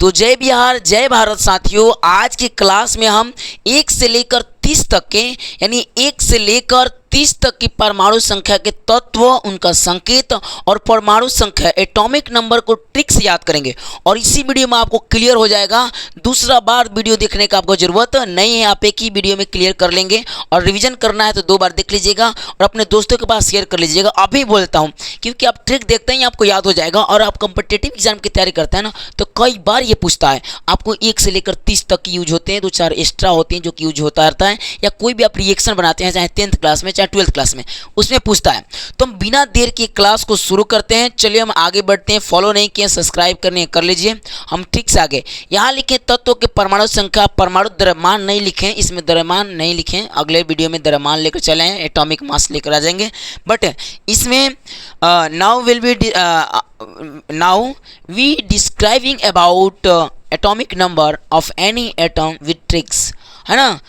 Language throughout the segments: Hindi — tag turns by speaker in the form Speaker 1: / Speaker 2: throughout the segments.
Speaker 1: तो जय बिहार जय भारत साथियों, आज की क्लास में हम 1 से लेकर 30 तक के यानी 1 से लेकर 30 तक की परमाणु संख्या के तत्व, उनका संकेत और परमाणु संख्या एटॉमिक नंबर को ट्रिक से याद करेंगे। और इसी वीडियो में आपको क्लियर हो जाएगा, दूसरा बार वीडियो देखने का आपको जरूरत नहीं है, आप एक ही वीडियो में क्लियर कर लेंगे। और रिवीजन करना है तो 2 बार देख लीजिएगा और अपने दोस्तों के पास शेयर कर लीजिएगा। अभी बोलता हूँ क्योंकि आप ट्रिक देखते ही आपको याद हो जाएगा। और आप कॉम्पिटिटिव एग्जाम की तैयारी करते हैं ना, तो कई बार ये पूछता है आपको 1 से लेकर 30 तक की यूज होते हैं, 2-4 एक्स्ट्रा होते हैं जो कि यूज होता रहता है, या कोई भी आप रिएक्शन बनाते हैं चाहे 10th क्लास में चाहे 12th क्लास में, उसमें पूछता है। तो हम बिना देर की क्लास को शुरू करते हैं। चलिए हम आगे बढ़ते हैं। फॉलो नहीं किए सब्सक्राइब करने कर लीजिए। हम ठीक से आगे यहाँ लिखें तत्वों के परमाणु संख्या, परमाणु द्रव्यमान नहीं लिखें, इसमें द्रव्यमान नहीं लिखें, अगले वीडियो में द्रव्यमान लेकर चले हैं, एटॉमिक मास लेकर आ जाएंगे। बट इसमें now we describing about atomic number of any atom with tricks, है ना।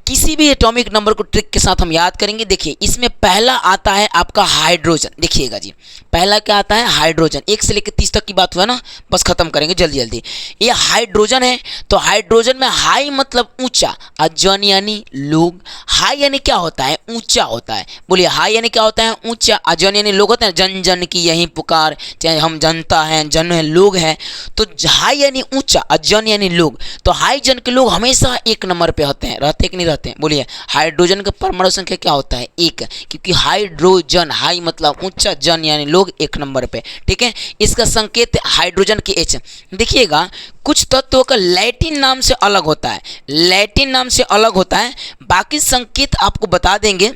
Speaker 1: किसी भी एटॉमिक नंबर को ट्रिक के साथ हम याद करेंगे। देखिए इसमें पहला आता है आपका हाइड्रोजन। देखिएगा जी, पहला क्या आता है? हाइड्रोजन। 1 से लेकर 30 तक की बात हुआ ना, बस खत्म करेंगे जल्दी जल्दी। ये हाइड्रोजन है, तो हाइड्रोजन में हाई मतलब ऊंचा, और जन यानी लोग। हाई यानी क्या होता है? ऊंचा होता है। बोलिए हाई यानी क्या होता है? ऊंचा। और जन यानी लोग होते हैं, जन जन की यही पुकार, चाहे हम जनता हैं, जन है, लोग हैं। तो हाई यानी ऊंचा और जन यानी लोग। तो हाई जन के लोग हमेशा 1 नंबर पे होते हैं, रहते कि नहीं रहते हैं? बोलिए हाइड्रोजन का परमाणु संख्या क्या होता है? 1, क्योंकि हाइड्रोजन, हाई मतलब ऊंचा, जन यानी लोग 1 नंबर पे। ठीक है, इसका संकेत हाइड्रोजन के H। देखिएगा कुछ तत्वों का लैटिन नाम से अलग होता है, लैटिन नाम से अलग होता है, बाकी संकेत आपको बता देंगे।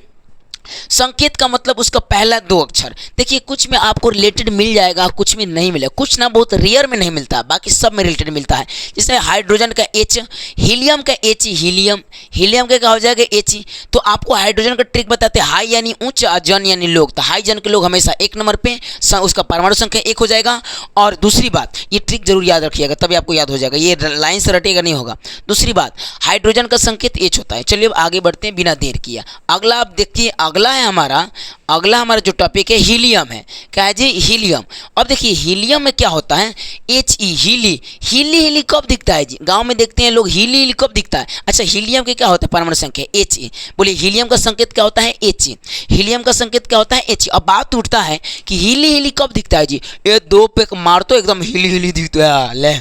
Speaker 1: संकेत का मतलब उसका पहला 2 अक्षर। देखिए कुछ में आपको रिलेटेड मिल जाएगा, कुछ में नहीं मिलेगा, कुछ ना बहुत रेयर में नहीं मिलता, बाकी सब में रिलेटेड मिलता है। जैसे हाइड्रोजन का H, हीलियम का H, हीलियम, हीलियम का क्या हो जाएगा? H। तो आपको हाइड्रोजन का ट्रिक बताते हैं, हाई यानी ऊंचा, जन यानी लोग। तो हाई जन के लोग हमेशा 1 नंबर पे, उसका परमाणु संख्या 1 हो जाएगा। और दूसरी बात, ये ट्रिक जरूर याद रखिएगा, तभी आपको याद हो जाएगा, ये लाइन से रटेगा नहीं होगा। दूसरी बात, हाइड्रोजन का संकेत H होता है। चलिए अब आगे बढ़ते हैं बिना देर किया। अगला आप देखिए, अगला है हमारा जो टॉपिक है हीलियम है। क्या है जी? हीलियम। अब देखिए हीलियम में क्या होता है? He, Healy. हीली कब दिखता है जी? गांव में देखते हैं लोग, हीली कब दिखता है? अच्छा, हीलियम के क्या होता है? परमाणु संख्या He। बोलिए हीलियम का संकेत क्या होता है? He। हीलियम का संकेत क्या होता है? He। अब बात उठता है कि हीली कब दिखता है जी? ये 2 पे मार तो एकदम हीली दिखता है। ले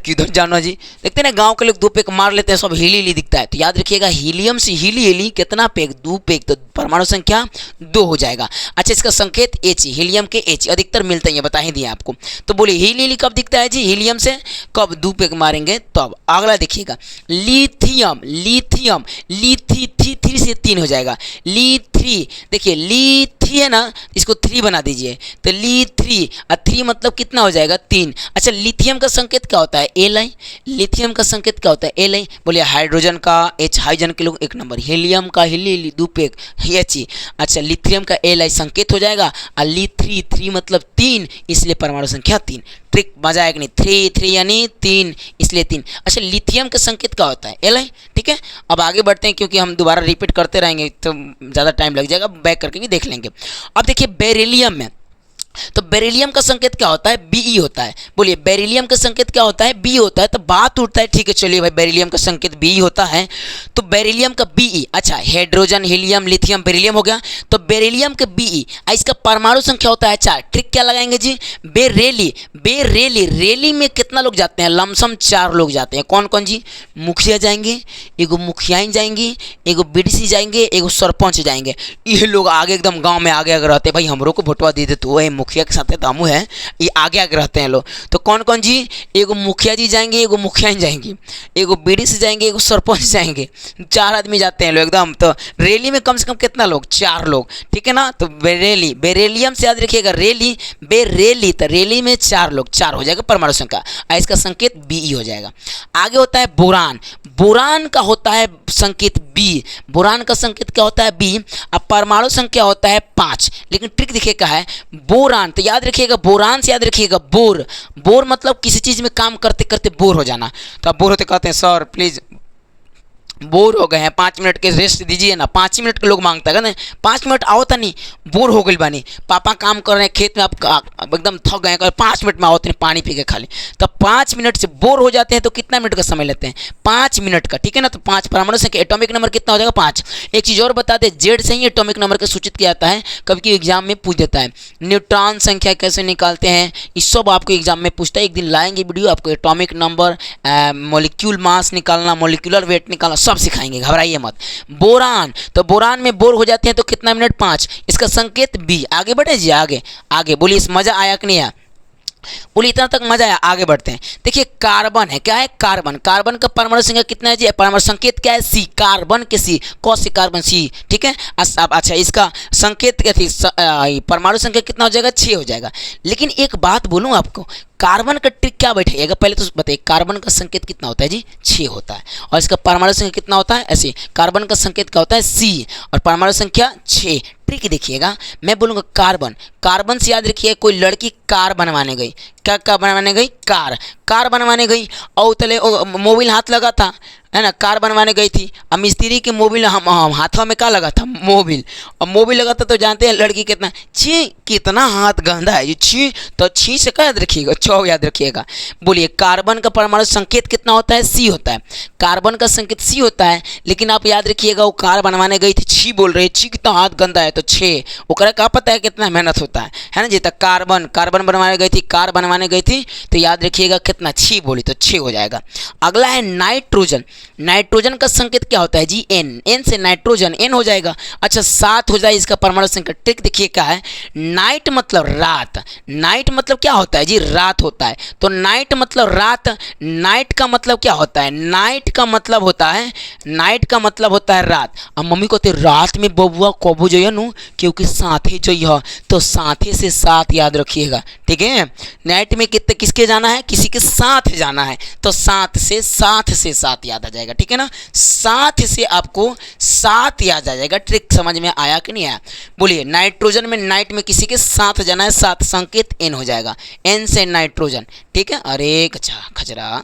Speaker 1: किधर जाना जी? देखते हैं ना गाँव के लोग 2 पेक मार लेते हैं, सब हीली दिखता है। तो याद रखिएगा हीलियम से हीली कितना पेक? 2 पेक। तो परमाणु संख्या 2 हो जाएगा। अच्छा, इसका संकेत H, हीलियम के H अधिकतर मिलते हैं, बता ही दिया आपको। तो बोलिए हीली कब दिखता है जी? हीलियम से कब 2 पेग मारेंगे तब। अगला देखिएगा लिथियम, लिथियम, थ्री से 3 हो जाएगा। ली3, देखिए ली3 है ना, इसको 3 बना दीजिए, तो ली3, और 3 मतलब कितना हो जाएगा? 3। अच्छा, लिथियम का संकेत क्या होता है? Li। लिथियम का संकेत क्या होता है? Li। बोलिए हाइड्रोजन का H, हाइड्रोजन के लोग 1 नंबर, हीलियम का हीली 2 पेग He। अच्छा, लिथियम का Li संकेत हो जाएगा, और ली3 मतलब 3, इसलिए परमाणु संख्या 3। ट्रिक मजा आएगा नहीं? 3 यानी 3, इसलिए 3। अच्छा, लिथियम का संकेत क्या होता है? Li। ठीक है, अब आगे बढ़ते हैं क्योंकि हम दोबारा रिपीट करते रहेंगे तो ज़्यादा टाइम लग जाएगा, बैक करके भी देख लेंगे। अब देखिए बेरिलियम में, तो बेरिलियम का संकेत क्या होता है? Be होता है। बोलिए बेरिलियम का संकेत क्या होता है? Be होता है। तो बात उठता है, ठीक है चलिए भाई बेरिलियम का संकेत Be होता है, तो बेरिलियम का Be। अच्छा, हाइड्रोजन, हीलियम, लिथियम, बेरिलियम हो गया। तो बेरिलियम का Be, इसका परमाणु संख्या होता है 4। ट्रिक क्या लगाएंगे जी? बेरेली, बेरेली। रेली में कितना लोग जाते हैं? लमसम 4 लोग जाते हैं। कौन कौन जी? मुखिया जाएंगे, एगो मुखियाइन जाएंगे, एगो बीडीसी जाएंगे, एगो सरपंच जाएंगे। ये लोग आगे एकदम गाँव में आगे अगर रहते, भाई हमरों को भोटवा दे दे तो मुखिया के साथ दामू है, ये आगे रहते हैं लोग। तो कौन कौन जी? एगो मुखिया जी जाएंगे, एगो मुखियाइन जाएंगी, एगो बीडीसी जाएंगे, एगो सरपंच जाएंगे। 4 आदमी जाते हैं लोग एकदम। तो रैली में कम से कम कितना लोग? 4 लोग। ठीक है ना। तो बेरेली, बेरेलियम से याद रखिएगा, रेली बेरेली, तो रेली में 4 लोग, 4 हो जाएगा परमाणु संख्या। इसका संकेत Be हो जाएगा। आगे होता है बोरान। बोरान का होता है संकेत B। बोरान का संकेत क्या होता है? B। अब परमाणु संख्या होता है 5, लेकिन ट्रिक देखिए क्या है? बोरान, तो याद रखिएगा बोरान से याद रखिएगा बोर। बोर मतलब किसी चीज़ में काम करते करते बोर हो जाना। तो आप बोर होते कहते हैं सर प्लीज़ बोर हो गए हैं, 5 मिनट के रेस्ट दीजिए ना, 5 मिनट के लोग मांगता है ना, 5 मिनट आओ तनी, बोर हो गई बानी, पापा काम कर रहे हैं खेत में, आप एकदम थक गए हैं, 5 मिनट में आओ तनी पानी पी के खाली। तो 5 मिनट से बोर हो जाते हैं तो कितना मिनट का समय लेते हैं? 5 मिनट का, ठीक है ना। तो 5 परमाणु संख्या एटॉमिक नंबर कितना हो जाएगा? 5। एक चीज़ और बता दें, जेड से ही एटॉमिक नंबर को सूचित किया जाता है, कभी कभी एग्जाम में पूछ देता है। न्यूट्रॉन संख्या कैसे निकालते हैं, इस सब आपको एग्जाम में पूछता है। एक दिन लाएंगे वीडियो, आपको एटॉमिक नंबर, मॉलिक्यूल मास निकालना, मॉलिक्यूलर वेट निकालना सब सिखाएंगे, घबराइए मत। बोरान, तो बोरान में बोर हो जाते हैं तो कितना मिनट? 5। इसका संकेत बी। आगे बढ़े जी, आगे आगे बोलिए, इस मजा आया कि नहीं आया? बोलिए इतना तक मजा आया, आगे बढ़ते हैं। देखिए कार्बन है, क्या है? कार्बन। कार्बन का परमाणु संख्या कितना है जी? परमाणु संकेत क्या है? सी। कार्बन के सी, कौन से कार्बन? सी, ठीक है। अच्छा, इसका संकेत क्या थी? परमाणु संख्या कितना हो जाएगा? 6 हो जाएगा। लेकिन एक बात बोलूं आपको, कार्बन का ट्रिक क्या बैठेगा पहले तो बताइए। कार्बन का संकेत कितना होता है जी? 6 होता है। और इसका परमाणु संख्या कितना होता है? ऐसे, कार्बन का संकेत क्या होता है? सी, और परमाणु संख्या 6। ट्रिक देखिएगा, मैं बोलूँगा कार्बन, कार्बन से याद रखिए, कोई लड़की कार बनवाने गई, क्या बनवाने गई? कार बनवाने गई, और तले मोबिल हाथ लगा था, है ना, कार बनवाने गई थी। अब मिस्त्री के मोबिल हम हाथों में क्या लगा था? मोबिल। और मोबिल लगा था तो जानते हैं लड़की कितना, छी कितना हाथ गंदा है ये, छी। तो छी से क्या याद रखिएगा? 6 याद रखिएगा। बोलिए कार्बन का परमाणु संकेत कितना होता है? सी होता है। कार्बन का संकेत सी होता है, लेकिन आप याद रखिएगा वो कार बनवाने गई थी, छी बोल रहे, छी कितना हाथ गंदा है, तो 6। ओकरा क्या पता है कितना मेहनत होता है ना जी। तो कार्बन बनवाने गई थी, कार बनवाने गई थी, तो याद रखिएगा कितना, 6 बोली तो 6 हो जाएगा। अगला है नाइट्रोजन। नाइट्रोजन का संकेत क्या होता है जी? एन। एन से नाइट्रोजन, एन हो जाएगा। अच्छा 7 हो जाए इसका परमाणु संख्या। ट्रिक देखिए क्या है, नाइट मतलब रात, नाइट मतलब क्या होता है जी? रात होता है। तो नाइट मतलब रात, नाइट का मतलब क्या होता है? नाइट का मतलब होता है, नाइट का मतलब होता है रात। अब मम्मी कहते रात में बबुआ कबू जइए नु, क्योंकि साथे जइए, तो साथे से साथ याद रखिएगा, ठीक है। नाइट में कितने किसके जाना है? किसी के साथ जाना है, तो साथ से साथ याद आ जाएगा, ठीक है ना। साथ से आपको साथ याद आ जाएगा। ट्रिक समझ में आया कि नहीं आया? बोलिए नाइट्रोजन में, नाइट में किसी के साथ जाना है, साथ संकेत एन हो जाएगा, एन से नाइट्रोजन, ठीक है। अरे कचा खचरा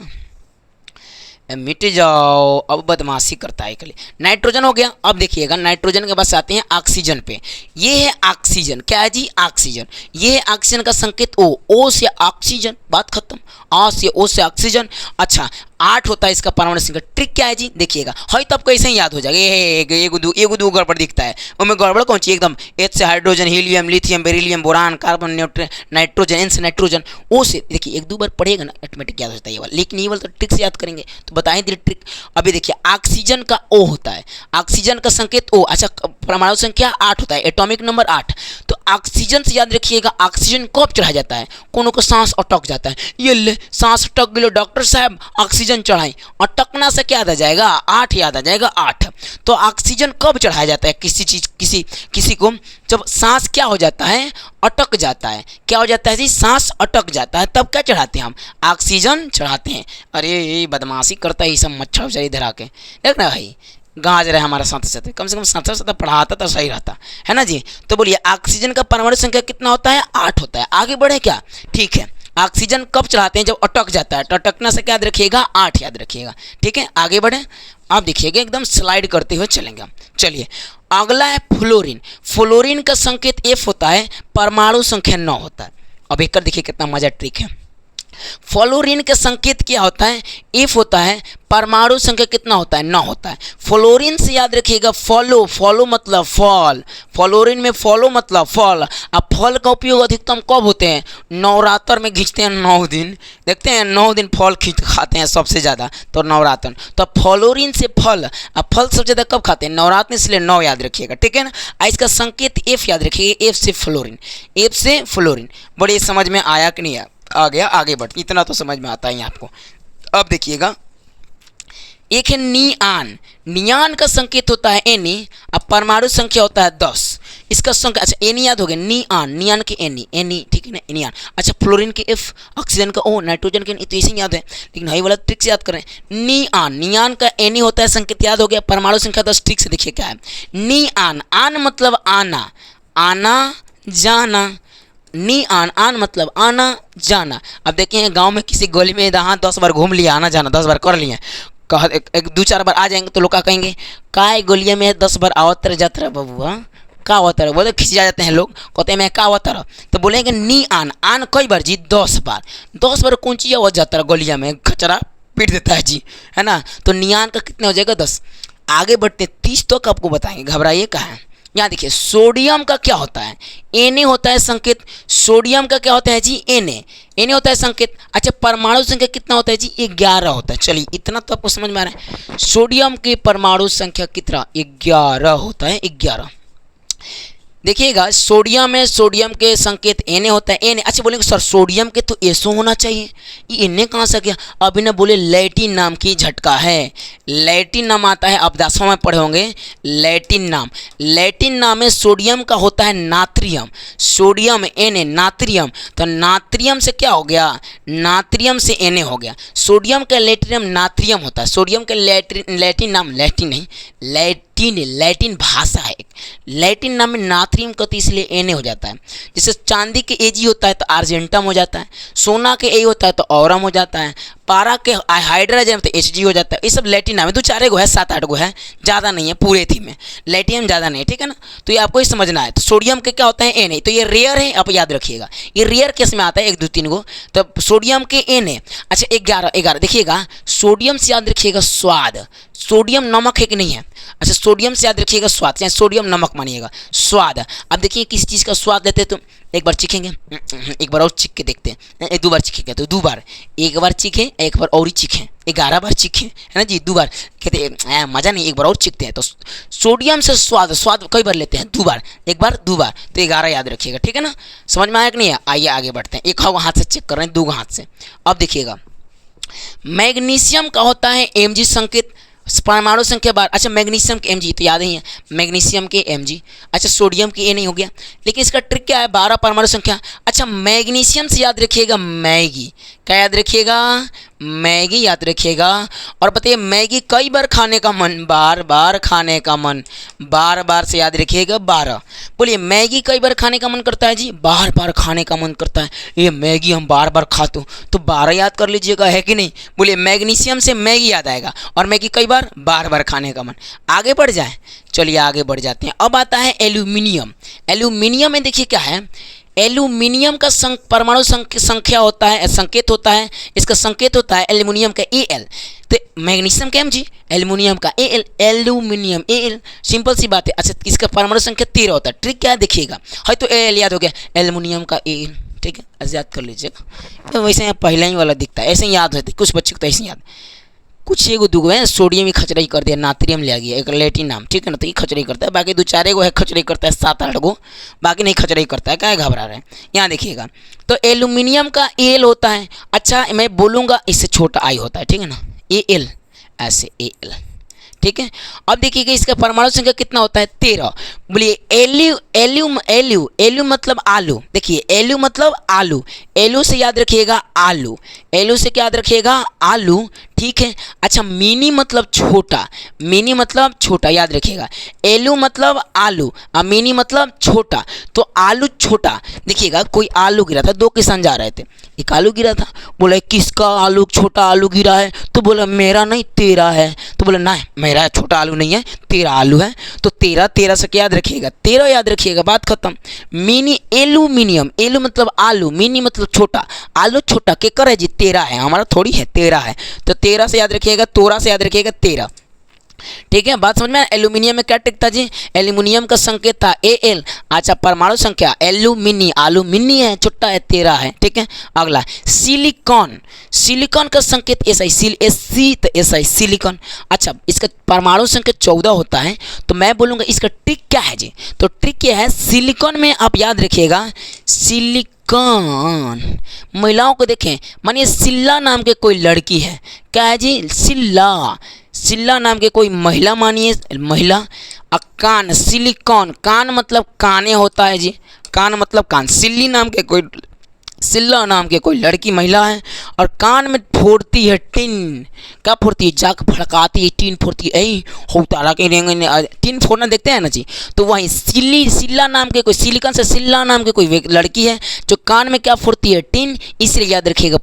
Speaker 1: मिट जाओ, अब बदमाशी करता है कल। नाइट्रोजन हो गया। अब देखिएगा नाइट्रोजन के पास आते हैं ऑक्सीजन पे। ये है ऑक्सीजन, क्या है जी? ऑक्सीजन। ये है ऑक्सीजन का संकेत ओ। ओ से ऑक्सीजन, बात खत्म। आ से ओ से ऑक्सीजन। अच्छा 8 होता है इसका परमाणु संख्या। ट्रिक क्या है जी? देखिएगा, है तो आपको ऐसे ही याद हो जाएगा। एगो दो गड़बड़ दिखता है, उनमें गड़बड़ कौन सी? एकदम एच से hydrogen, helium, lithium, beryllium, boron, carbon, nitrogen, N से नाइट्रोजन, ओ से। देखिए 1-2 बार पढ़ेगा ना ऑटोमेटिक याद होता है ये वाला, लेकिन ये वाला तो ट्रिक से याद करेंगे, तो बताएं दिल ट्रिक। अभी देखिए ऑक्सीजन का ओ होता है, ऑक्सीजन का संकेत ओ। अच्छा परमाणु संख्या 8 होता है, एटॉमिक नंबर 8। तो ऑक्सीजन से याद रखिएगा, ऑक्सीजन कब चढ़ाया जाता है? कोनो को सांस अटक जाता है, ये ले सांस अटक गए डॉक्टर साहब ऑक्सीजन चढ़ाई, अटकना से क्या याद आ जाएगा? 8 याद आ जाएगा, 8। तो ऑक्सीजन कब चढ़ाया जाता है किसी चीज किसी को? जब सांस क्या हो जाता है? अटक जाता है। क्या हो जाता है जी? सांस अटक जाता है, तब क्या चढ़ाते हैं हम? ऑक्सीजन चढ़ाते हैं। अरे ये बदमाशी करता है ये सब मच्छर उछर इधर आके, देख ना भाई गाज रहे हमारा साथ साथ, कम से कम साथ पढ़ाता तो सही रहता है ना जी। तो बोलिए ऑक्सीजन का परमाणु संख्या कितना होता है? 8 होता है। आगे बढ़े क्या? ठीक है, ऑक्सीजन कब चढ़ाते हैं? जब अटक जाता है। तो अटकना से क्या याद रखिएगा? 8 याद रखिएगा, ठीक है। आगे बढ़े, आप देखिएगा एकदम स्लाइड करते हुए चलेंगे। चलिए अगला है फ्लोरीन। फ्लोरीन का संकेत F होता है, परमाणु संख्या 9 होता है। अब एक कर देखिए कितना मजा ट्रिक है। फ्लोरीन का संकेत क्या होता है? F होता है, परमाणु संख्या कितना होता है? 9 होता है। फ्लोरीन से याद रखिएगा फॉलो मतलब फल, फ्लोरीन में फॉलो मतलब फल। अब फल का उपयोग अधिकतम कब होते हैं? नवरात्र में खींचते हैं 9 दिन, देखते हैं 9 दिन फल खींच खाते हैं सबसे ज़्यादा, तो नवरात्र। तो फ्लोरीन से फल, अब फल सबसे ज़्यादा कब खाते हैं? नवरात्र, इसलिए 9 याद रखिएगा, ठीक है ना। इसका संकेत F याद रखिएगा, F से फ्लोरीन, F से फ्लोरीन। बड़े समझ में आया कि नहीं आ गया? आगे बढ़, इतना तो समझ में आता है आपको। अब देखिएगा एक है नियान। नियान का संकेत होता है एनी, अब परमाणु संख्या होता है 10। इसका संख्या, अच्छा एनी याद हो गया, नियान के एनी, ठीक है ना, नियान। अच्छा फ्लोरीन के F, ऑक्सीजन का O, नाइट्रोजन के N, तो ऐसे याद है, लेकिन हाई वाला ट्रिक से याद करें। नियान का एनी होता है, संकेत याद हो गया। परमाणु संख्या 10। ट्रिक से देखिए क्या है। नियान, आन मतलब आना, आना जाना, आन मतलब आना जाना। अब देखिए गांव में किसी गली में 10 बार घूम लिया, आना जाना 10 बार कर लिए, कह एक दो चार बार आ जाएंगे तो लोग क्या कहेंगे, काय गोलिया में 10 बार आवत रह जाता रहा बबुआ, का होता रहा, बोले खिंच जाते हैं लोग, कहते हैं मैं का होता रहा, तो बोलेंगे नी आन, आन कई बार जी 10 बार, 10 बार कौन चीज़ आवत जाता रहा गोलिया में, खचरा पीट देता है जी, है ना। तो नियान का कितना हो जाएगा 10। आगे बढ़ते 30 तक आपको बताएंगे, घबराइए कहाँ है। यहाँ देखिए सोडियम का क्या होता है, Na होता है संकेत, सोडियम का क्या होता है जी Na होता है संकेत। अच्छा परमाणु संख्या कितना होता है जी 11 होता है। चलिए इतना तो आपको समझ में आ रहा है, सोडियम की परमाणु संख्या कितना 11 होता है, 11। देखिएगा सोडियम में सोडियम के संकेत Na होता है Na। अच्छा बोलेंगे सर सोडियम के तो SO होना चाहिए, ये Na कहाँ से गया, अभी ना बोले लैटिन नाम की झटका है, लैटिन नाम आता है, आप 10वां में पढ़े होंगे लैटिन नाम में सोडियम का होता है नात्रियम, सोडियम Na नात्रियम, तो नात्रियम से क्या हो गया, नात्रियम से Na हो गया, सोडियम का लैटिनम नात्रियम होता है, सोडियम का लैटिन नाम, लैटिन नहीं लैटिन भाषा है, लैटिन नाम में नात्रियम का तो इसलिए Na हो जाता है। जैसे चांदी के Ag होता है तो आर्जेंटम हो जाता है, सोना के A होता है तो औरम हो जाता है, पारा के हाइड्रोजन तो Hg हो जाता है। ये सब लैटिन नाम है, 2-4 गो है, 7-8 गो है, ज़्यादा नहीं है पूरे थी में, लैटियम ज़्यादा नहीं है, ठीक है ना। तो ये आपको ही समझना है। तो सोडियम के क्या होता है Na, तो ये रेयर है, आप याद रखिएगा, ये रेयर केस में आता है 1 2 3 गो। तो सोडियम के Na। अच्छा 11 देखिएगा, सोडियम से याद रखिएगा स्वाद, सोडियम नमक है कि नहीं है। अच्छा सोडियम से याद रखिएगा स्वाद, चाहे सोडियम नमक मानिएगा स्वाद। अब देखिए किस चीज़ का स्वाद लेते हैं, तो एक बार चीखेंगे, एक बार और चीख के देखते हैं, 2 बार चीखेंगे तो 2 बार, एक बार चीखें एक बार और ही चीखें, 11 बार चीखें, है ना जी, 2 बार कहते मज़ा नहीं, एक बार और चीखते हैं। तो सोडियम से स्वाद कई बार लेते हैं, 2 बार, एक बार 2 बार, तो 11 याद रखिएगा, ठीक है ना। समझ में आया कि नहीं है। आइए आगे बढ़ते हैं, एक हाथ से चेक कर रहे हैं, 2 हाथ से। अब देखिएगा मैग्नीशियम का होता है Mg संकेत, परमाणु संख्या 12। अच्छा मैग्नीशियम के Mg तो याद ही है, मैग्नीशियम के Mg। अच्छा सोडियम की A नहीं हो गया, लेकिन इसका ट्रिक क्या है, 12 परमाणु संख्या। अच्छा मैग्नीशियम से याद रखिएगा मैगी, क्या याद रखिएगा, मैगी याद रखिएगा। और बताइए मैगी कई बार खाने का मन, बार बार खाने का मन, बार बार से याद रखिएगा 12। बोलिए मैगी कई बार खाने का मन करता है जी, बार बार खाने का मन करता है, ये मैगी हम बार बार खाते हो तो 12 याद कर लीजिएगा, है कि नहीं। बोलिए मैग्नीशियम से मैगी याद आएगा, और मैगी कई बार बार खाने का मन। आगे बढ़ जाए, चलिए आगे बढ़ जाते हैं। अब आता है एल्यूमिनियम। एल्यूमिनियम में देखिए क्या है, एल्यूमिनियम का परमाणु संख्या होता है, संकेत होता है, इसका संकेत होता है एल्यूमिनियम का Al। तो मैग्नीशियम का Mg, एल्यूमिनियम का Al, एल्यूमिनियम Al, सिंपल सी बात है। अच्छा इसका परमाणु संख्या 13 होता है, ट्रिक क्या है देखिएगा, है तो Al याद हो गया, एल्यूमिनियम का Al, ठीक है, ऐसे याद कर लीजिएगा। वैसे यहाँ पहला ही वाला दिखता है, ऐसे ही याद होता है, कुछ बच्चों को तो ऐसे याद, कुछ एगो 2 गो है, सोडियम ही खचराई कर दिया, नात्रियम ले गया, एक लैटिन नाम, ठीक है ना, तो ये खचराई करता है, बाकी 2-4 गो है खचराई करता है, 7-8 गो, बाकी नहीं खचराई करता है, क्या घबरा रहे हैं। यहाँ देखिएगा तो एल्यूमिनियम का Al होता है। अच्छा मैं बोलूँगा इससे छोटा I होता है, ठीक है ना, Al, ऐसे Al, ठीक है। अब देखिएगा इसका परमाणु संख्या कितना होता है 13। बोलिए एल्यू मतलब आलू, देखिए एल्यू मतलब आलू, एल्यू से याद रखिएगा आलू, एल्यू से क्या याद रखिएगा आलू, ठीक है। अच्छा मिनी मतलब छोटा, मिनी मतलब छोटा याद रखिएगा, एल्यू मतलब आलू और मिनी मतलब छोटा, तो आलू छोटा। देखिएगा कोई आलू गिरा था, 2 किसान जा रहे थे, एक आलू गिरा था, बोला किसका आलू छोटा आलू गिरा है, तो बोला मेरा नहीं तेरा है, तो बोला नहीं मेरा छोटा आलू नहीं है तेरा आलू है, तो 13 से क्या याद रखिएगा 13 याद रखिएगा, बात खत्म। मिनी एल्यूमिनियम, एल्यू मतलब आलू, मिनी मतलब छोटा, आलू छोटा के करे जी 13 है, हमारा थोड़ी है 13 है, तो 13 से याद रखिएगा, 13 से याद रखिएगा 13, ठीक है। बात समझ में। एल्यूमिनियम में क्या ट्रिक था जी, एल्यूमिनियम का संकेत था Al। अच्छा परमाणु संख्या एल्यूमिनी, आलू मिनी है, छोटा है 13 है, ठीक है। अगला सिलिकॉन, सिलिकॉन का संकेत SI तो SI सिलिकॉन। अच्छा इसका परमाणु संख्या 14 होता है, तो मैं बोलूँगा इसका ट्रिक क्या है जी, तो ट्रिक ये है सिलिकॉन में आप याद रखिएगा सिलिकॉन, महिलाओं को देखें, मानिए सिल्ला नाम के कोई लड़की है, क्या है जी सिल्ला, सिल्ला नाम के कोई महिला मानिए महिला। कान सिलिकॉन, कान मतलब काने होता है जी, कान मतलब कान, सिल्ली नाम के कोई सिल्ला नाम के कोई लड़की महिला है और कान में फोड़ती है टिन। क्या फोड़ती है? जाग भड़काती है, टिन फोड़ती है। ऐ हो तारा के टिन फोड़ना देखते हैं ना जी। तो वहीं सिल्ला नाम के कोई, सिलिकॉन से सिल्ला नाम के कोई लड़की है जो कान में क्या फोड़ती है? टिन। इसलिए याद रखिएगा,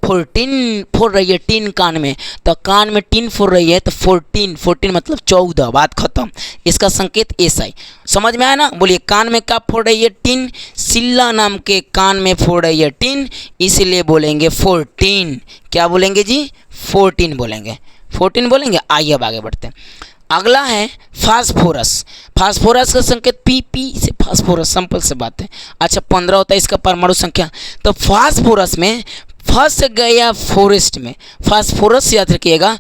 Speaker 1: फोड़ रही है टिन कान में, तो कान में टिन फोड़ रही है तो 14 मतलब 14। बात खत्म। इसका संकेत ऐसा ही समझ में आया ना? बोलिए, कान में क्या फोड़ रही है? टिन। सिल्ला नाम के कान में फोड़ रही है टिन, इसलिए बोलेंगे 14। क्या बोलेंगे जी? 14 बोलेंगे। 14 बोलेंगे। आइए अब आगे बढ़ते हैं। अगला है फास्फोरस। फास्फोरस का संकेत पी से फास्फोरस, सिंपल से बात है। अच्छा, 15 होता है इसका परमाणु संख्या। तो फास्फोरस में फंस गया फॉरेस्ट में, फास्फोरस याद रखिएगा,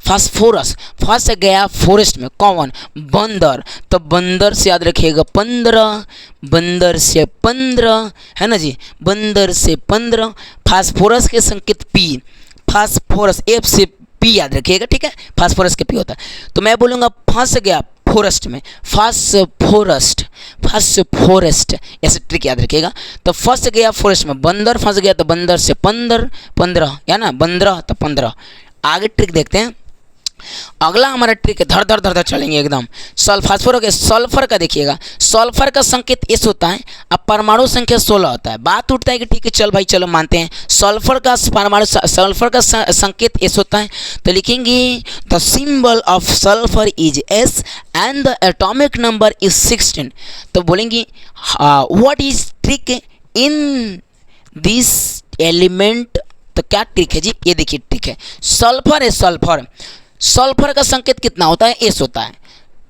Speaker 1: फास्फोरस फंस गया फॉरेस्ट में। कौन? बंदर। तो बंदर से याद रखिएगा 15, बंदर से 15 है ना जी, बंदर से 15। फास्फोरस के संकेत पी, फास्फोरस एफ से पी याद रखिएगा, ठीक है। फास्फोरस के पी होता है। तो मैं बोलूँगा फंस गया फॉरेस्ट में, फास्फोरस्ट, ऐसे ट्रिक याद रखिएगा। तो फंस गया फॉरेस्ट में, बंदर फंस गया तो बंदर से 15 या ना, 15 तो 15। आगे ट्रिक देखते हैं। अगला हमारा ट्रिक है, धड़ चलेंगे एकदम। फास्फोरस के सल्फर का देखिएगा, सल्फर का संकेत एस होता है, अब परमाणु संख्या 16 होता है। बात उठता है कि ठीक है चल भाई चलो मानते हैं, सल्फर का परमाणु, सल्फर का संकेत एस होता है। तो लिखेंगे the symbol of sulphur is S and the atomic number is 16। तो बोलेंगे what is trick in this element. तो क्या ट्रिक है जी? ये देखिए ट्रिक है, सल्फर है, सल्फर का संकेत कितना होता है? एस होता है।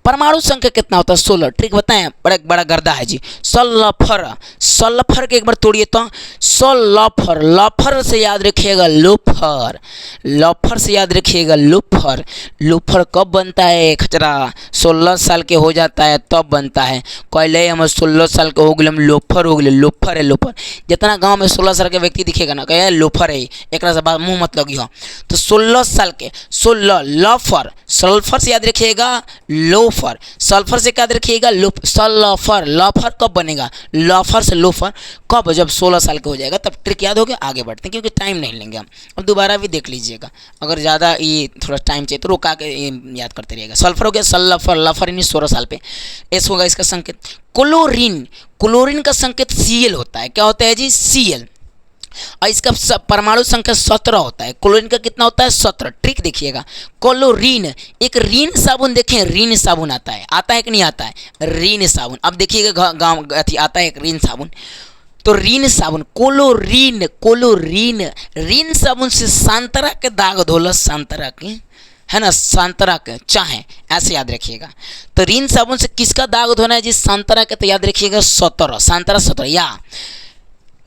Speaker 1: परमाणु संख्या कितना होता है? 16। ट्रिक बताएं, बड़ा गर्दा है जी। सल्फर के एक बार तोड़िए तो सल्फर, लफर से याद रखिएगा लोफर, लफर से याद रखिएगा लोफर। लोफर कब बनता है? खचरा 16 साल के हो जाता है तब बनता है। कहले हम 16 साल के हो गए, हम लोफर हो गए। लोफर है, लोफर। जितना गांव में 16 साल के व्यक्ति दिखेगा ना, कहे लोफर है, एक से बात मुँह मत लगी हो। तो 16 साल के 16 लफर, सल्फर से याद रखिएगा लोफर, सल्फर से याद रखिएगा सल्फर। लफर कब बनेगा? लफर से लोफर कब? जब 16 साल के हो जाएगा तब। ट्रिक याद हो गया। आगे बढ़ते हैं क्योंकि टाइम नहीं लेंगे हम, अब दोबारा भी देख लीजिएगा। अगर ज़्यादा ये थोड़ा टाइम चाहिए तो रोका के याद करते रहिएगा। सल्फर हो गया, सल्फर, लफर यानी 16 साल पे। एस होगा इसका संकेत। क्लोरीन, क्लोरीन का संकेत Cl होता है। क्या होता है जी? Cl। और इसका परमाणु संख्या 17 होता है। क्लोरीन का कितना होता है? 17। ट्रिक देखिएगा, क्लोरीन, एक रीन साबुन देखें, रीन साबुन आता है कि नहीं आता है? रीन साबुन। अब देखिएगा गाँव आता है एक रीन साबुन, तो रीन साबुन, क्लोरीन, रीन साबुन से संतरा के दाग धोला, संतरा के है ना, संतरा के चाहे, ऐसे याद रखिएगा। तो रीन साबुन से किसका दाग धोना है जी? संतरा के। तो याद रखिएगा 17, संतरा 17।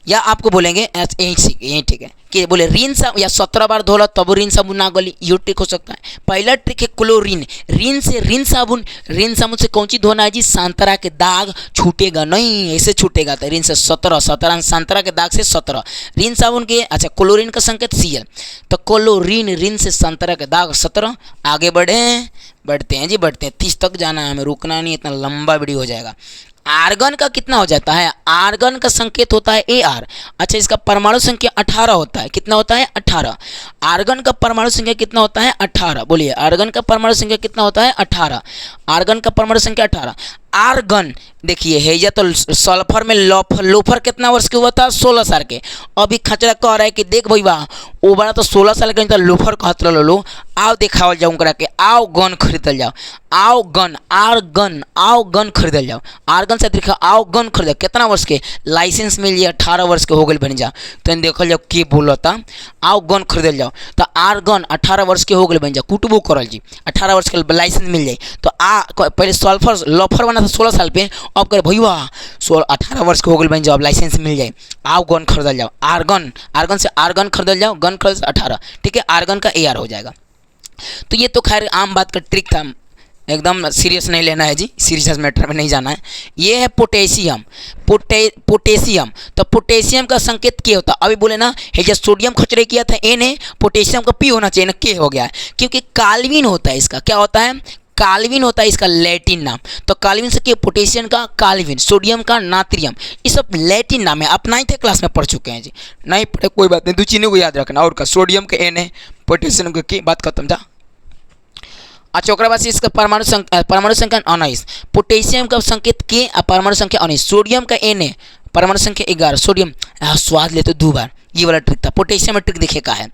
Speaker 1: या आपको बोलेंगे यही ठीक है कि बोले रीन साबुन या 17 बार धोला तब रीन साबुन ना गली, ये ट्रिक हो सकता है। पहला ट्रिक है क्लोरीन, रीन से रीन साबुन, रीन साबुन से कौन सी धोना है जी? संतरा के दाग छूटेगा नहीं, ऐसे छूटेगा। तो रीन से 17 संतरा के दाग से 17 रीन साबुन के। अच्छा, क्लोरीन का संकेत Cl। तो क्लोरीन, रीन से संतरा के दाग 17। आगे बढ़ते हैं जी, बढ़ते हैं। 30 तक जाना है हमें, रुकना नहीं, इतना लंबा वीडियो हो जाएगा। आर्गन का कितना हो जाता है? आर्गन का संकेत होता है Ar। अच्छा, इसका परमाणु संख्या 18 होता है। कितना होता है? 18। आर्गन का परमाणु संख्या कितना होता है? 18। बोलिए, आर्गन का परमाणु संख्या कितना होता है? 18। आर्गन का परमाणु संख्या 18। आर्गन देखिए है या तो सल्फर में लोफर कितना वर्ष के हुआ था? 16 साल के। अभी खचरा कह रहा है कि देख भैया वो बड़ा तो 16 साल के, तो लोफर कहत लो, आओ दिखावल जाऊँ करा के, आओ गन खरीदल जाओ, आओ गन, आओ गन खरीदल जाओ। आर्गन से देखा, आओ गन खरीद, कितना वर्ष के? लाइसेंस मिल जाए, 18 वर्ष के हो गए बन जा। तो देखल जाओ के बोलता, आओ गन खरीदल जाओ। तो आर्गन 18 वर्ष के हो गए बन जा, कुटबो करल जी, 18 वर्ष के लाइसेंस मिल जाए। तो पहले सल्फर लफर बना था 16 साल पे, अब करे भैया 18 वर्ष के हो गए बन जाओ, अब लाइसेंस मिल जाए, आओ गन खरीदल जाओ। आर्गन से आर्गन खरीदल जाओ, गन खरीद 18, ठीक है। आर्गन का Ar हो जाएगा। तो ये तो खैर आम बात का ट्रिक था, एकदम सीरियस नहीं लेना है जी, सीरियस मैटर में नहीं जाना है। ये है पोटेशियम, पोटेशियम। तो पोटेशियम का संकेत के होता है? अभी बोले ना है जब सोडियम खचरे किया था N है, पोटेशियम का P होना चाहिए ना, के हो गया है, क्योंकि काल्विन होता है इसका। क्या होता है? काल्विन होता है इसका लैटिन नाम। तो काल्विन से क्या, पोटेशियम का काल्विन, सोडियम का नात्रियम, ये सब लैटिन नाम है। आप 9th क्लास में पढ़ चुके हैं जी, नहीं पढ़े कोई बात नहीं, दो चीज़ों को याद रखना। और का सोडियम के एन है, पोटेशियम के बात खत्म था। अच्छा ओकरा बाद से इसका परमाणु संख्या 19, पोटेशियम का संकेत के, परमाणु संख्या 19, सोडियम का एन है, परमाणु संख्या 11, सोडियम स्वाद लेते 2 बार, ये वाला ट्रिक था। पोटेशियम में ट्रिक देखिए का है,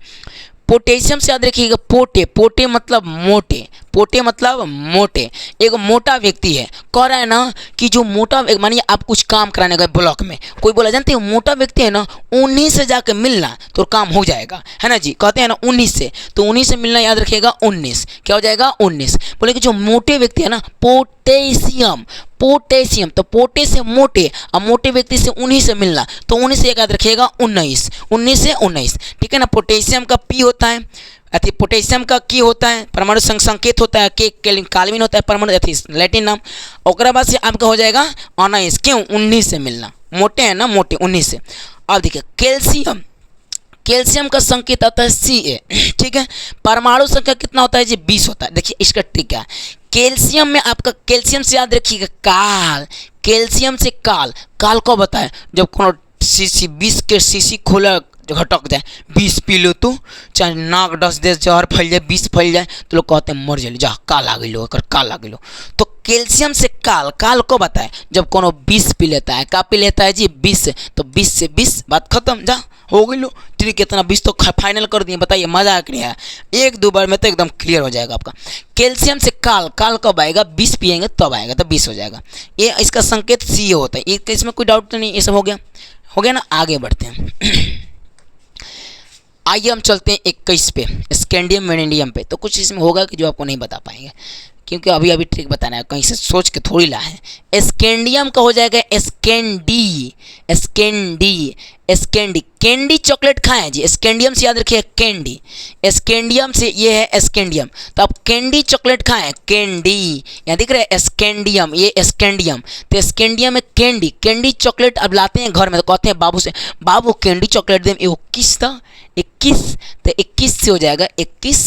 Speaker 1: पोटेशियम से याद रखिएगा पोटे, पोटे मतलब मोटे, पोटे मतलब मोटे, एक मोटा व्यक्ति है। कह रहा है ना कि जो मोटा, मानिए आप कुछ काम कराने गए ब्लॉक में, कोई बोला जानते हैं मोटा व्यक्ति है ना, 19 से जाकर मिलना तो काम हो जाएगा, है ना जी, कहते हैं ना 19 से, तो 19 से मिलना याद रखिएगा 19, क्या हो जाएगा 19। बोले कि जो मोटे व्यक्ति है ना, पोटेशियम, पोटेशियम, तो पोटे से मोटे, अब मोटे व्यक्ति से 19 से मिलना, तो 19 से याद रखिएगा 19, 19 से 19, ठीक है ना। पोटेशियम का पी होता है, अति पोटेशियम का की होता है, परमाणु संकेत होता है, के काल्विन होता है, परमाणु अति लैटिन नाम। और बाद से आपका हो जाएगा 19, क्यों 19 से मिलना, मोटे हैं ना, मोटे 19 से। अब देखिए कैल्शियम, कैल्शियम का संकेत आता है Ca, ठीक है। परमाणु संख्या कितना होता है जी, 20 होता है। देखिए इसका ट्रिक क्या है, कैल्शियम में आपका, कैल्शियम से याद रखिएगा काल, कैल्शियम से काल, काल कब होता है, जब कोनो शीशी 20 के शीशी खोला घटक जाए, 20 पी लो तो, चाहे नाक डस दे, जहर फैल जाए, 20 फैल जाए, तो लोग कहते हैं मर जाए, जा काल आ गई लो, अगर काल आ गई लो। तो कैल्शियम से काल, काल को बताए जब कोनो 20 पी लेता है, का पी लेता है जी 20, तो 20 से 20 बात खत्म, जा हो गई लो। ट्रिक कितना 20 तो फाइनल कर दिए, बताइए मजा आ नहीं आया, 1-2 बार में तो एकदम क्लियर हो जाएगा आपका। कैल्शियम से काल, काल कब आएगा, 20 पिएंगे तब आएगा, तो 20 हो जाएगा। ये इसका संकेत Ca होता है, ये इसमें कोई डाउट तो नहीं, ये सब हो गया ना। आगे बढ़ते हैं, आइए हम चलते हैं 21 पे, स्कैंडियम वेनेडियम पे। तो कुछ इसमें होगा कि जो आपको नहीं बता पाएंगे, क्योंकि अभी अभी ट्रिक बताना है, कहीं से सोच के थोड़ी ला है। स्कैंडियम का हो जाएगा Scandi, Scandi, Scandi, candy chocolate खाएं जी, स्कैंडियम से याद रखिए कैंडी, स्कैंडियम से ये है स्कैंडियम, तो आप कैंडी चॉकलेट खाएं, कैंडी, यहाँ दिख रहा है स्कैंडियम, ये स्कैंडियम, तो स्कैंडियम में कैंडी, कैंडी चॉकलेट अब लाते हैं घर में, तो कहते हैं बाबू से, बाबू कैंडी चॉकलेट दे, 21 था, 21, तो 21 से हो जाएगा 21,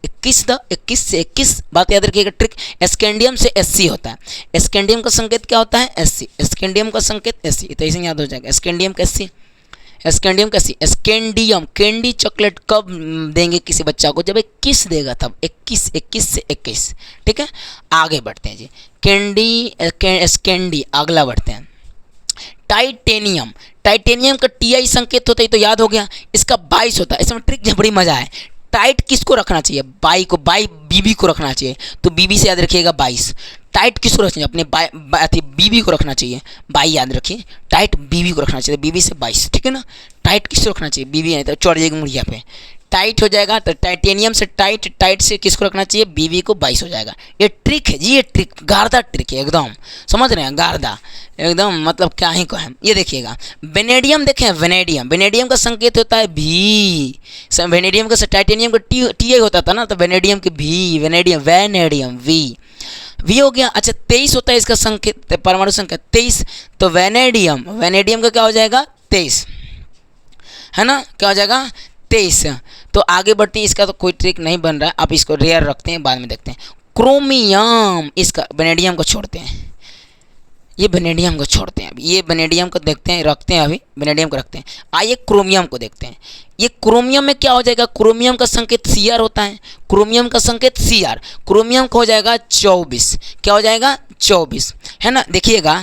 Speaker 1: 21 था, 21 से 21, बात याद रखिएगा ट्रिक। स्कैंडियम से Sc होता है, स्कैंडियम का संकेत क्या होता है Sc, स्कैंडियम का संकेत Sc, तो ऐसे याद हो जाएगा स्कैंडियम का Sc, स्कैंडियम का Sc। स्कैंडियम, कैंडी चॉकलेट कब देंगे किसी बच्चा को, जब 21 देगा तब, 21, 21 से 21, ठीक है। आगे बढ़ते हैं जी, कैंडी, स्कैंडी, अगला बढ़ते हैं। टाइटेनियम, टाइटेनियम का Ti संकेत होता है, तो याद हो गया, इसका 22 होता है। इसमें ट्रिक बड़ी मजा है, टाइट किसको रखना चाहिए, बाई को, बाई बीबी को रखना चाहिए, तो बीबी से याद रखिएगा 22। टाइट किसको रखना चाहिए, अपने बीबी को रखना चाहिए, बाई याद रखिए, टाइट बीबी को रखना चाहिए, बीबी से 22, ठीक है ना। टाइट किसको रखना चाहिए, बीबी, नहीं तो चढ़ जाएगी मुड़िया पे, टाइट हो जाएगा। तो टाइटेनियम से टाइट, टाइट से किसको रखना चाहिए, बीबी को 22 हो जाएगा। ये ट्रिक है जी, ये ट्रिक गार्दा ट्रिक है एकदम, समझ रहे हैं, गार्दा एकदम, मतलब क्या ही कहें। ये देखिएगा वेनेडियम, देखें वेनेडियम, वेनेडियम का संकेत होता है भी, वेनेडियम का टाइटेनियम का Ti होता था ना, तो वेनेडियम के भी, वेनेडियम, वेनेडियम वी हो गया। अच्छा 23 होता है इसका संकेत, परमाणु संख्या 23, तो वेनेडियम, वेनेडियम का क्या हो जाएगा 23, है ना, क्या हो जाएगा 23। तो आगे बढ़ते हैं, इसका तो कोई ट्रिक नहीं बन रहा है, आप इसको रेयर रखते हैं, बाद में देखते हैं। क्रोमियम, इसका वेनेडियम को छोड़ते हैं, ये वेनेडियम को छोड़ते हैं, अभी ये वेनेडियम को देखते हैं, रखते हैं, अभी वेनेडियम को रखते हैं। आइए क्रोमियम को देखते हैं। ये क्रोमियम में क्या हो जाएगा, क्रोमियम का संकेत Cr होता है, क्रोमियम का संकेत Cr, क्रोमियम का हो जाएगा 24, क्या हो जाएगा 24, है ना। देखिएगा,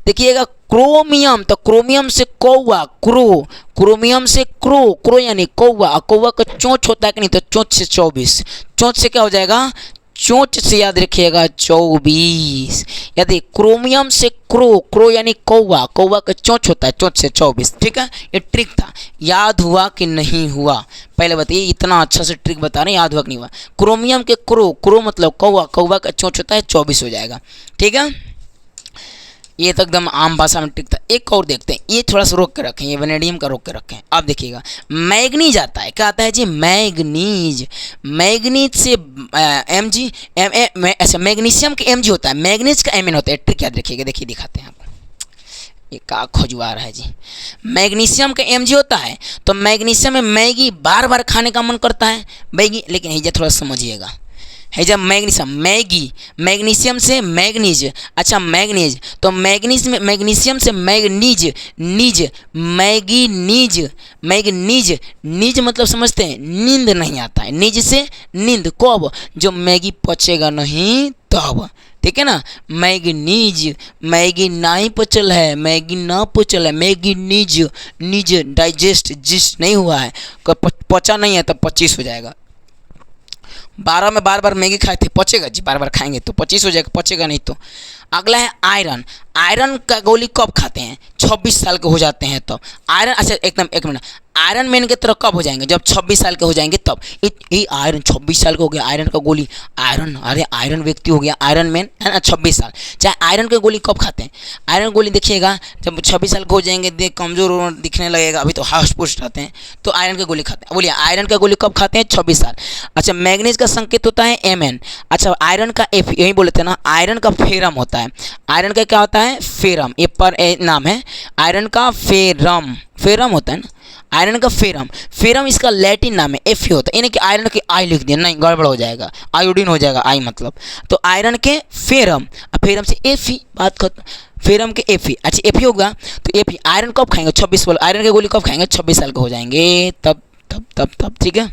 Speaker 1: देखिएगा क्रोमियम, तो क्रोमियम से कौवा, क्रो, क्रोमियम से क्रो, क्रो यानी कौवा, कौवा का चोंच होता है कि नहीं, तो चोंच से 24, चोंच से क्या हो जाएगा, चोंच से याद रखिएगा 24। यदि क्रोमियम से क्रो, क्रो यानी कौवा, कौवा का चोंच होता है, चोंच से 24, ठीक है। ये ट्रिक था, याद हुआ कि नहीं हुआ, पहले बताइए, इतना अच्छा से ट्रिक बता रहे हैं, याद हुआ कि नहीं हुआ। क्रोमियम के क्रो, क्रो मतलब कौवा, कौवा का चोंच होता है, 24 हो जाएगा, ठीक है। ये तो एकदम आम भाषा में ट्रिक था। एक और देखते हैं, ये थोड़ा सा रोक के रखें, ये वेनेडियम का रोक के रखें। अब देखिएगा मैग्नीज आता है, क्या आता है जी, मैग्नीज, मैग्नीज से Mg, ऐसा मैग्नीशियम के Mg होता है, मैग्नीज का Mn होता है, ट्रिक याद रखिएगा। देखिए दिखाते हैं आपको, ये का खोजवा रहा है जी, मैग्नीशियम का Mg होता है, तो मैग्नीशियम में मैगी बार बार खाने का मन करता है, मैगी, लेकिन ये थोड़ा समझिएगा, है जब मैग्नीशियम, मैगी, मैग्नीशियम से मैग्नीज, अच्छा मैग्नीज, तो मैग्नीज में मैग्नीशियम से मैग्नीज, नीज, मैगनीज, मैग्नीज, नीज मतलब समझते हैं नींद नहीं आता है, नीज से नींद कब, जब मैगी पचेगा नहीं तब, ठीक है ना। मैगनीज, मैगी नहीं पचल है, मैगी ना पचल है, मैगनीज, नीज डाइजेस्ट जिस नहीं हुआ है, पचा नहीं है तब 25 हो जाएगा। 12 में बार बार मैगी खाए थे, पचेगा जी, बार बार खाएंगे तो 25 हो जाएगा, पचेगा नहीं तो। अगला है आयरन, आयरन का गोली कब खाते हैं, 26 साल के हो जाते हैं तब। आयरन, अच्छा एकदम एक मिनट, आयरन मैन की तरह कब हो जाएंगे, जब 26 साल के हो जाएंगे तब। ये आयरन 26 साल का हो गया, आयरन का गोली, आयरन, अरे आयरन व्यक्ति हो गया आयरन मैन, है ना, 26 साल। चाहे आयरन की गोली कब खाते हैं, आयरन गोली देखिएगा जब 26 साल के हो जाएंगे, देख कमज़ोर दिखने लगेगा, अभी तो हाउस पुस्ट रहते हैं, तो आयरन की गोली खाते हैं। बोलिए आयरन का गोली कब खाते हैं, 26 साल। अच्छा मैग्नीज का संकेत होता है Mn, अच्छा आयरन का F, यही बोले थे ना, आयरन का फेरम होता है, आयरन का क्या होता है, फेरम, ये पर नाम है, आयरन का फेरम, फेरम होता है ना, आयरन का फेरम, फेरम इसका लैटिन नाम है, एफ होता है, यानी कि आयरन के आई लिख दिया, नहीं गड़बड़ हो जाएगा, आयोडीन हो जाएगा आई मतलब, तो आयरन के फेरम, फेरम से एफ ही, बात खत्म, फेरम के एफ ही, अच्छा एफ ही होगा, तो एफ ही, आयरन कब खाएंगे, 26 साल, आयरन के गोली कब खाएंगे, 26 साल के हो जाएंगे तब तब तब तब, ठीक है।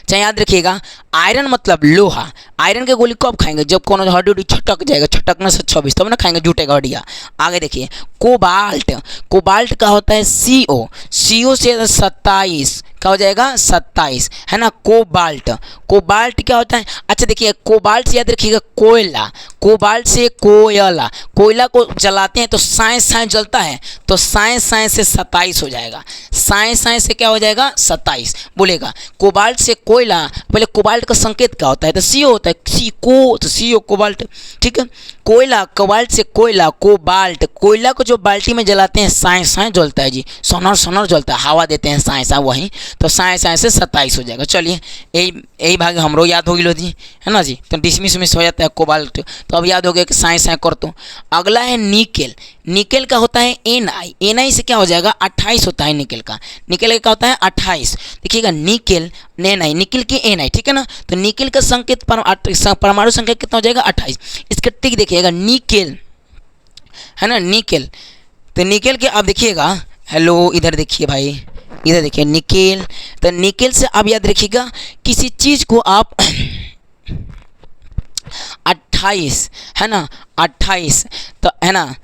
Speaker 1: चाहे याद रखिएगा, आयरन मतलब लोहा, आयरन के गोली कब खाएंगे, जब कोनो हड्डी उड्डी छटक जाएगा, छटकने से 26 तब ना खाएंगे, जुटेगा हड्डिया। आगे देखिए कोबाल्ट, कोबाल्ट का होता है CO, CO से 27 क्या हो जाएगा, 27, है ना, कोबाल्ट, कोबाल्ट क्या होता है, अच्छा देखिए कोबाल्ट से याद रखिएगा कोयला, कोबाल्ट से कोयला, कोयला को जलाते हैं तो साए साए जलता है, तो साए साए से 27 हो जाएगा, साए साए से क्या हो जाएगा, 27 बोलेगा। कोबाल्ट से कोयला, पहले कोबाल्ट का संकेत क्या होता है, तो CO होता है, सी को, तो CO कोबाल्ट, ठीक है। कोयला, कोबाल्ट से कोयला, कोबाल्ट, कोयला को जो बाल्टी में जलाते हैं साए साए जलता है जी, सोनर सोनर जलता है, हवा देते हैं साए साए, वहीं तो साए साए से 27 हो जाएगा। चलिए यही यही भाग हमरो याद हो गई जी, है ना जी, तो डिसमिस मिस हो जाता है कोबाल्ट, तो अब याद हो गया कि साए साए कर तो। अगला है निकेल, निकेल का होता है Ni, Ni से क्या हो जाएगा, 28 होता है निकेल का, निकेल का क्या होता है 28, देखिएगा निकेल Ni, निकेल की Ni, ठीक है ना, तो निकेल का संकेत परमाणु संख्या कितना हो जाएगा, 28। इसका टिक देखिएगा निकेल, है ना, निकेल, तो निकेल के अब देखिएगा, हेलो इधर देखिए भाई, इधर देखिए निकेल, तो निकेल से आप याद रखिएगा किसी चीज़ को आप 28, है ना, 28, तो है ना,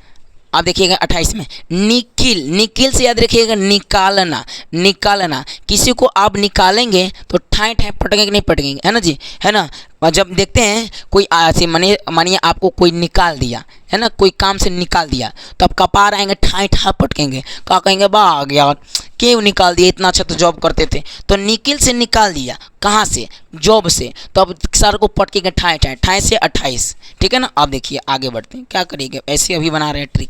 Speaker 1: आप देखिएगा 28 में निकिल, निकिल से याद रखिएगा निकालना, निकालना, किसी को आप निकालेंगे तो ठाए ठाए पटकेंगे कि नहीं पटकेंगे, है ना जी, है ना। और जब देखते हैं कोई ऐसे मानिए आपको कोई निकाल दिया, है ना, कोई काम से निकाल दिया, तो आप कपार आएंगे, ठाए ठाए पटकेंगे, क्या कहेंगे, भाग यार क्यों निकाल दिया, इतना अच्छा तो जॉब करते थे, तो निकिल से निकाल दिया, कहाँ से, जॉब से, तो अब सर को पटकेंगे ठाए ठाए, ठाए से 28, ठीक है ना। अब देखिए आगे बढ़ते हैं, क्या करिएगा, ऐसे अभी बना रहे हैं ट्रिक,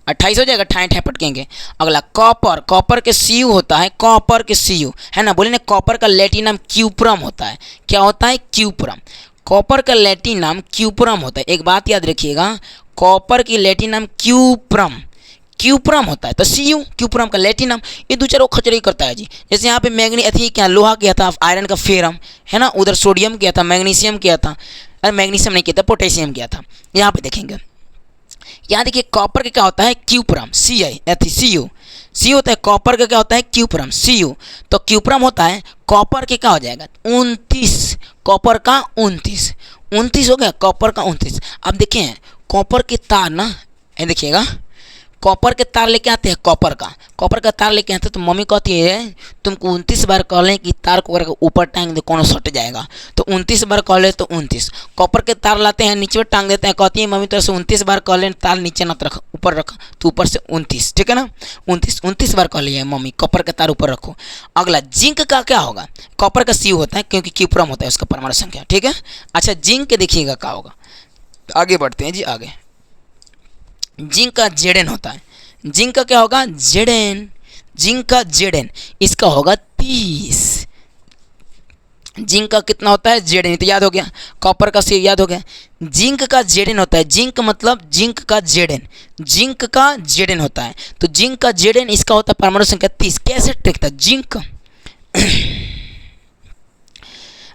Speaker 1: 28 हो जाएगा, ठाए ठाए पटकेंगे। अगला कॉपर, कॉपर के Cu होता है, कॉपर के Cu, है ना, बोले ना कॉपर का लैटिन नाम क्यूप्रम होता है, क्या होता है, क्यूप्रम, कॉपर का लैटिन नाम क्यूप्रम होता है। एक बात याद रखिएगा, कॉपर की लैटिन नाम क्यूप्रम, क्यूप्रम होता है, तो Cu क्यूप्रम का लैटिन नाम, ये दो चार वो खचड़ी करता है जी। जैसे यहाँ पे मैग्नी अथी क्या लोहा किया था, आयरन का फेरम, है ना, उधर सोडियम किया था, मैग्नीशियम किया था, अरे मैग्नीशियम नहीं किया था, पोटेशियम किया था। यहाँ पे देखेंगे, यहाँ देखिए कॉपर का क्या होता है, क्यूप्रम, Cu, Cu होता है, कॉपर का क्या होता है, क्यूप्रम, Cu, तो क्यूप्रम होता है, कॉपर के क्या हो जाएगा 29, कॉपर का 29, 29 हो गया, कॉपर का 29। अब देखें कॉपर के तार ना, ये देखिएगा कॉपर के तार लेके आते हैं, कॉपर का तार लेके आते हैं, तो मम्मी कहती है तुमको 29 बार कह लें कि तार को करके ऊपर टांग दे, कौन सट जाएगा, तो 29 बार कह ले तो 29, कॉपर के तार लाते हैं नीचे टांग देते हैं, कहती है मम्मी तो ऐसे 29 बार कह लें, तार नीचे मत रख, ऊपर रख, तो ऊपर से 29, ठीक है ना, 29 बार कह लिया मम्मी, कॉपर का तार ऊपर रखो। अगला जिंक का क्या होगा, कॉपर का Cu होता है क्योंकि क्यूप्रम होता है उसका परमाणु संख्या, ठीक है। अच्छा जिंक के देखिएगा क्या होगा, आगे बढ़ते हैं जी, आगे जिंक का Zn होता है, जिंक का क्या होगा, Zn, जिंक का Zn, इसका होगा 30, जिंक का कितना होता है, Zn, तो याद हो गया, कॉपर का C याद हो गया, जिंक का Zn होता है, जिंक मतलब जिंक का Zn, जिंक का Zn होता है, तो जिंक का Zn इसका होता है परमाणु संख्या 30। कैसे ट्रिक था जिंक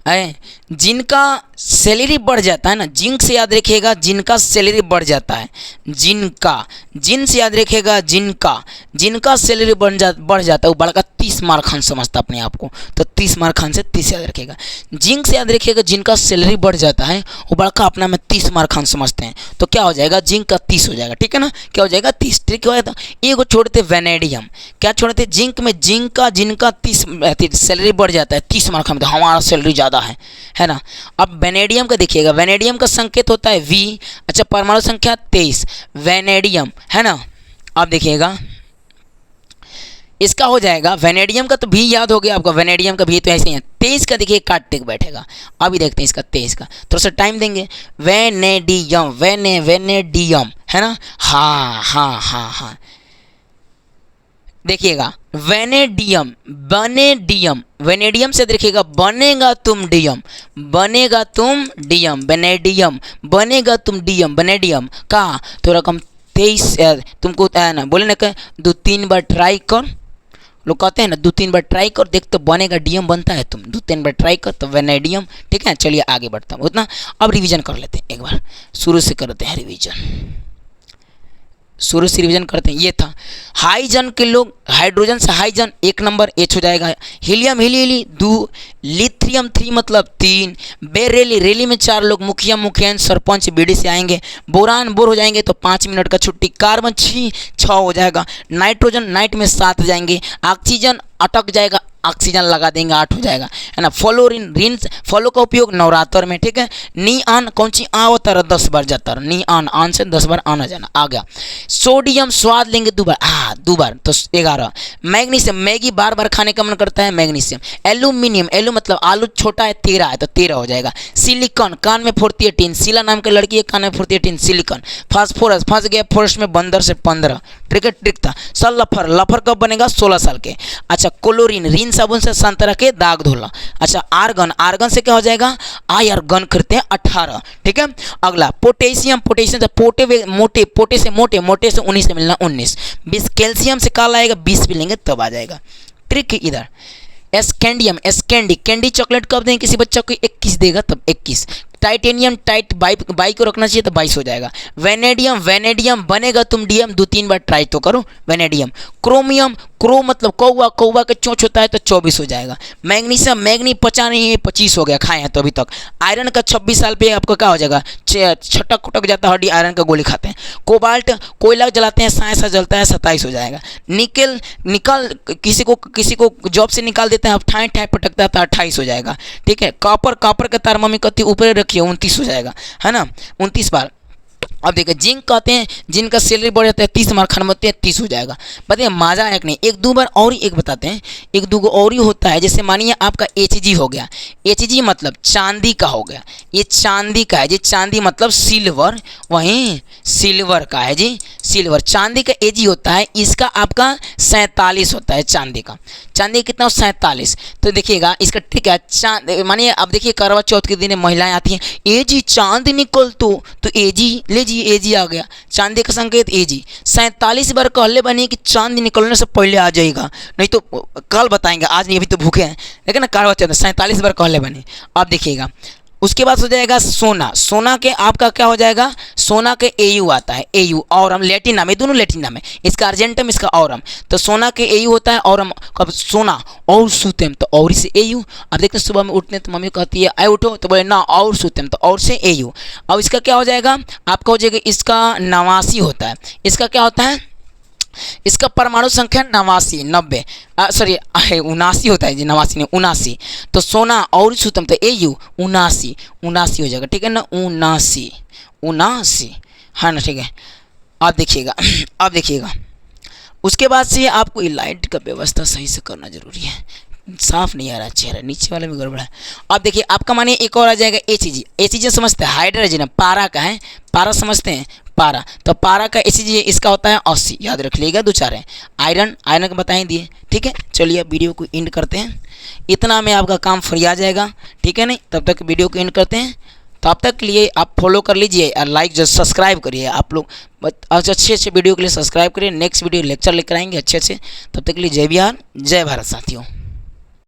Speaker 1: है, जिनका सैलरी बढ़ जाता है ना, जिंक से याद रखिएगा, जिनका सैलरी बढ़ जाता है, जिनका, जिन से याद रखिएगा, जिनका सैलरी बढ़ जाता है वो बड़का 30 मार्क खान समझता अपने आप को, तो 30 मार्क खान से 30 याद रखिएगा। जिंक से याद रखिएगा, जिनका सैलरी बढ़ जाता है वो बड़का अपना में 30 मार्क खान समझते हैं, तो क्या हो जाएगा, जिंक का 30 हो जाएगा, ठीक है ना, क्या हो जाएगा 30, ठीक हो जाता। एक छोड़ते वेनेडियम, क्या छोड़ते, जिंक में जिनका 30 सैलरी बढ़ जाता है 30 मार्क, तो हमारा सैलरी ज़्यादा है ना। अब वेनेडियम का देखिएगा, वेनेडियम का संकेत होता है वी, अच्छा परमाणु संख्या 23, वेनेडियम है ना। अब देखिएगा इसका हो जाएगा, वेनेडियम का तो भी याद हो गया आपका, वेनेडियम का भी तो ऐसे ही है। 23 का देखिए काट टिक बैठेगा, अभी देखते हैं इसका 23 का, थोड़ा सा टाइम देंगे। वेनेडियम, वेनेडियम है ना, हाँ हाँ हाँ हाँ, देखिएगा वेनेडियम, बनेडियम, वेनेडियम से देखिएगा बनेगा तुम डीएम, बनेगा तुम डीएम, वेनेडियम बनेगा तुम डीएम, वेनेडियम का तो रकम 23 तुमको ना बोले ना, 2-3 बार ट्राई कर, लोग कहते हैं ना 2-3 बार ट्राई कर देख तो बनेगा, डीएम बनता है, तुम 2-3 बार ट्राई कर तो वेनेडियम, ठीक है। चलिए आगे बढ़ता हूँ उतना, अब रिवीजन कर लेते हैं, एक बार शुरू से करते हैं रिवीजन, शुरू से रिवीजन करते हैं। ये था हाइजन के लोग, हाइड्रोजन से हाइजन 1 नंबर एच हो जाएगा, हीलियम हिली 2, लिथियम 3 मतलब 3, बेरेली रेली में 4 लोग, मुखिया मुखियान सरपंच बीडी से आएंगे, बोरान बोर हो जाएंगे तो 5 मिनट का छुट्टी, कार्बन 6 हो जाएगा, नाइट्रोजन नाइट में 7 जाएंगे, ऑक्सीजन अटक जाएगा, ऑक्सीजन लगा देंगे 8 हो जाएगा, है ना। फ्लोरिन रिन, फलों का उपयोग नवरात्र में, ठीक है। नी आन कौन सी आ होता है 10 बार जाता है, नी आन, आन से 10 बार आना जाना आ गया। सोडियम स्वाद लेंगे 2 बार, 2 बार तो 11। मैग्नीशियम, मैगी बार बार खाने का मन करता है, मैग्नीशियम। एल्यूमिनियम, एलू मतलब आलू छोटा है 13 है तो 13 हो जाएगा। सिलिकॉन कान में फोड़ती है टीन, शीला नाम की लड़की है कान में फोड़ती है टीन, सिलिकॉन। फास्फोरस फंस गया फॉरेस्ट में बंदर से 15, ट्रिक ट्रिक था। सल्फर, लफर कब बनेगा 16 साल के। अच्छा क्लोरीन, रिन साबुन से संतरा के दाग धोला। अच्छा आर्गन, आर्गन से क्या हो जाएगा, आयरगन करते हैं 18, ठीक है। अगला पोटेशियम, पोटेशियम से पोटे मोटे, पोटे से मोटे, मोटे से 19 से मिलना 19। 20 कैल्शियम से काला आएगा, 20 भी लेंगे तब आ जाएगा। ट्रिक इधर एस्केंडियम, एस्केंडी कैंडी चॉकलेट कब देंगे किसी बच्चा को 21 देगा तब 21। टाइटेनियम टाइट बाई को रखना चाहिए तो 22 हो जाएगा। वेनेडियम, वेनेडियम बनेगा तुम डीएम, 2-3 बार ट्राई तो करो वेनेडियम। क्रोमियम, क्रो मतलब कौवा, कौवा के चोंच होता है तो 24 हो जाएगा। मैग्नीशियम, मैग्नी पचा नहीं है 25 हो गया, खाए हैं तो अभी तक। आयरन का 26 साल पे आपको क्या हो जाएगा, छटक खुटक जाता है हड्डी, आयरन का गोली खाते हैं। कोबाल्ट कोयला जलाते हैं, साइंस जलता है 27 हो जाएगा। निकल, निकल किसी को जॉब से निकाल देते हैं, अब ठाई ठाई पटकता है तो 28 हो जाएगा, ठीक है। कॉपर, कॉपर के तार मम्मी कहती ऊपर रखिए 29 हो जाएगा, है ना 29 बार। अब देखिए जिंक कहते हैं, जिनका सैलरी बढ़ जाता है 30 मार्क खान होते हैं 30 हो जाएगा। बताइए मजा है कि नहीं। 1-2 बार और ही एक बताते हैं, 1-2 और ही होता है। जैसे मानिए आपका Hg हो गया, Hg मतलब चांदी का हो गया, ये चांदी का है जी, चांदी मतलब सिल्वर, वहीं सिल्वर का है जी, सिल्वर। चांदी का Ag होता है, इसका आपका 47 होता है चांदी का। चांदी कितना 47। तो देखिएगा इसका ट्रिक है, चांद मानिए अब देखिए करवा चौथ के दिन महिलाएं आती हैं, Ag चांद निकल तो Ag ले जी, Ag आ गया, चांदी का संकेत Ag। 47 बार कहले बनी कि चांद निकलने से पहले आ जाएगा, नहीं तो कल बताएंगे, आज नहीं, अभी तो भूखे हैं, लेकिन ना करवा चौथ 47 बार कहले बने। अब देखिएगा उसके बाद हो जाएगा सोना, सोना के आपका क्या हो जाएगा, सोना के Au आता है, Au। औरम लैटिन नाम है, दोनों लैटिन नाम है, इसका अर्जेंटम इसका औरम। तो सोना के Au होता है औरम, कब सोना और सुतेम तो और से Au। अब देखते हैं सुबह में उठने तो मम्मी कहती है आए उठो तो बोले ना और सुतेम तो और से Au। अब इसका क्या हो जाएगा, आपका हो जाएगा इसका 89 होता है, इसका क्या होता है, इसका परमाणु संख्या 89, 90 सॉरी 79 होता है जी, 89 नहीं 79। तो सोना और सुतम तो Au 79 हो जाएगा, ठीक है ना, 79 हाँ ना, ठीक है। अब देखिएगा अब देखिएगा उसके बाद से आपको लाइट का व्यवस्था सही से करना जरूरी है, साफ नहीं आ रहा चेहरा, नीचे वाले में गड़बड़ा है। अब देखिए आपका मानिए एक और आ जाएगा Hg, Hg समझते हैं हाइड्रोजन, पारा का है, पारा समझते हैं पारा, तो पारा का Hg इसका होता है 80, याद रख लीजिएगा 2-4 है। आयरन, आयरन का बताएं दिए, ठीक है। चलिए अब वीडियो को एंड करते हैं, इतना में आपका काम फ्री आ जाएगा, ठीक है नहीं। तब तक वीडियो को एंड करते हैं, तब तक के लिए आप फॉलो कर लीजिए और लाइक जो सब्सक्राइब करिए आप लोग, अच्छे वीडियो के लिए सब्सक्राइब करिए। नेक्स्ट वीडियो लेक्चर लेकर आएंगे अच्छे, तब तक के लिए जय बिहार जय भारत साथियों।